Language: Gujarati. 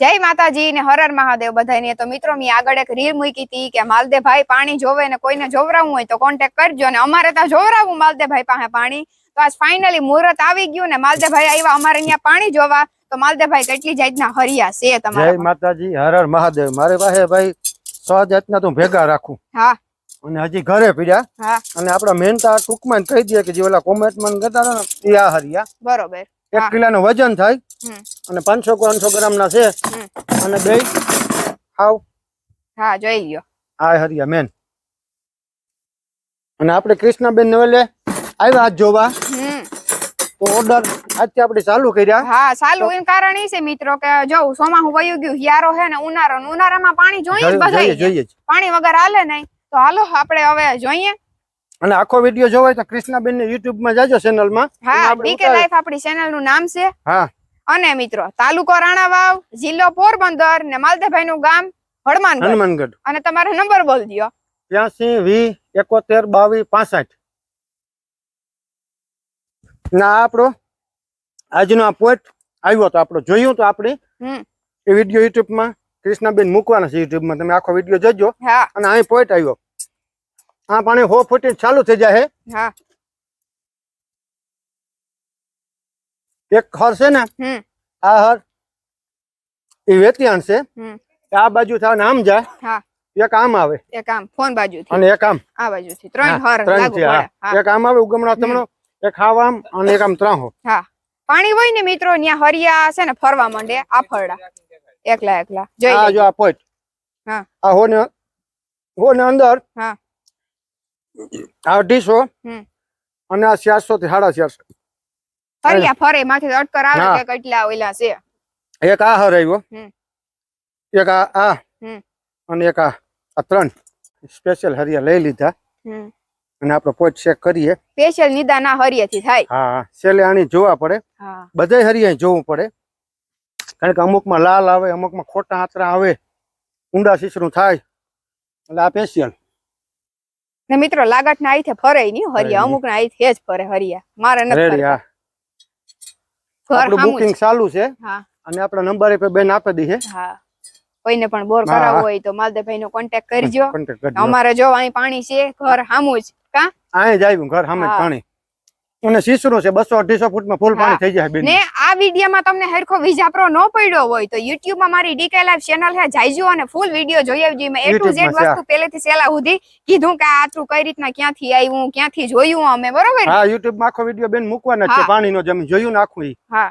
જય માતાજી ને હર હર મહાદેવ બધાને। તો મિત્રો મેં આગળ એક રીલ મૂકી હતી કે માલદેભાઈ પાણી જોવે ને કોઈને જોવરાવું હોય તો કોન્ટેક્ટ કરજો ને અમારે ત્યાં જોવરાવું માલદેભાઈ પાસે પાણી। તો આજ ફાઇનલી મુહૂર્ત આવી ગયું ને માલદેભાઈ આવ્યા અમારે અહીંયા પાણી જોવા। તો માલદેભાઈ કેટલી જાતના હરિયા છે તમારા? જય માતાજી હર હર મહાદેવ। મારે પાસે ભાઈ 100 જાતના તો ભેગા રાખું। હા અને હજી ઘરે પીડ્યા। હા અને આપડા મેનતા ટૂંકમાં કહી દે કે જે ઓલા કોમેન્ટમાં કહેતા હતા ને એ આ હરિયા બરોબર 1 કિલોનું વજન થાય અને 500 ગ્રામ ના છે અને બે હાવ હા જોઈ ગયો આ હરિયા મેન। અને આપણે કૃષ્ણબેન નવેલે આવ્યા આજ જોવા તો ઓર્ડર આજથી આપણે ચાલુ કર્યા। હા ચાલુ એનું કારણ એ છે મિત્રો કે જો સોમાહુ વયું ગયું હિયારો હે ને ઉનાળામાં પાણી જોઈએ જ બધા પાણી વગર હાલે નહીં। તો હાલો આપણે હવે જોઈએ અને આખો વિડિયો જોવાય તો કૃષ્ણબેન ને YouTube માં જાજો ચેનલ માં। હા બીકે લાઈફ આપણી ચેનલ નું નામ છે। હા અને મિત્રો તાલુકો રાણાવાવ જિલ્લો પોરબંદર ને માલદેભાઈ નું ગામ હનુમાનગઢ અને તમારો નંબર બોલ દયો 83 20 71 22 65 ના આપણો આજનો આ પોઈન્ટ આવ્યો તો આપણો જોયું તો આપણે એ વિડિયો YouTube માં કૃષ્ણબેન મૂકવાના છે YouTube માં। તમે આખો વિડિયો જોજો અને અહીં પોઈન્ટ આવ્યો આ પાણી 100 ફૂટ ચાલુ થઈ જાય। હા એક હર છે ને આ હર એ વેતિયાણ છે આ બાજુ થાય આમ જાય। હા એક આમ આવે એક આમ ફોન બાજુથી અને એક આમ આ બાજુથી ત્રણ હર લાગુ પડે। એક આમ આવે ઉગમણા તમણો એક હાવ આમ અને એક આમ ત્રાહો। હા પાણી હોય ને મિત્રો ત્યાં હરિયા છે ને ફરવા માંડે આફરડા એકલા જોઈ આ જો આ પોઈન્ટ હા આ હોને અંદર હા આ 250 અને આ 400 થી 450 હરિયા ફરે માથે અટકર આવે કે કેટલા ઓલા છે। એક આ હર આવ્યો એક આ અને એક આ ત્રણ સ્પેશિયલ હરિયા લઈ લીધા અને આપણે પોઈન્ટ ચેક કરીએ। સ્પેશિયલ નિદાન આ હરિયાથી થાય। હા છેલ્લે આની જોવા પડે બધાય હરિયા જોવું પડે કારણ કે અમુકમાં લાલ આવે અમુકમાં ખોટા આતરા આવે ઊંડા શીશરું થાય એટલે આ સ્પેશિયલ ને મિત્રો લાગટ ના આઈથે ફરે નહીં હરિયા અમુક ના આઈથે જ ફરે હરિયા મારે નથી ફરતા। આપણું બુકિંગ ચાલુ છે અને આપણા નંબર પર બેન આપી દી છે। હા કોઈને પણ બોર કરાવવું હોય તો માલદેભાઈ નો કોન્ટેક્ટ કરજો। અમારે જો અહીં પાણી છે ઘર સામું જ કા અહીં જ આવ્યું ઘર સામે જ પાણી અને શીશરું છે 200-250 ફૂટમાં ફૂલ પાણી થઈ જાય બેન। ને આ વિડિયોમાં તમને હરખો વિજાપરો ન પડ્યો હોય તો YouTube માં મારી ડીકે લાઈવ ચેનલ છે જાયજો અને ફૂલ વિડિયો જોઈ આવજો। મેં A to Z વસ્તુ પહેલેથી છેલ્લા સુધી કીધું કે આટલું કઈ રીતના ક્યાંથી આવ્યું ક્યાંથી જોયું અમે બરોબર। હા YouTube માં આખો વિડિયો બેન મૂકવાના છે પાણીનો જેમ જોયું ને આખું। હા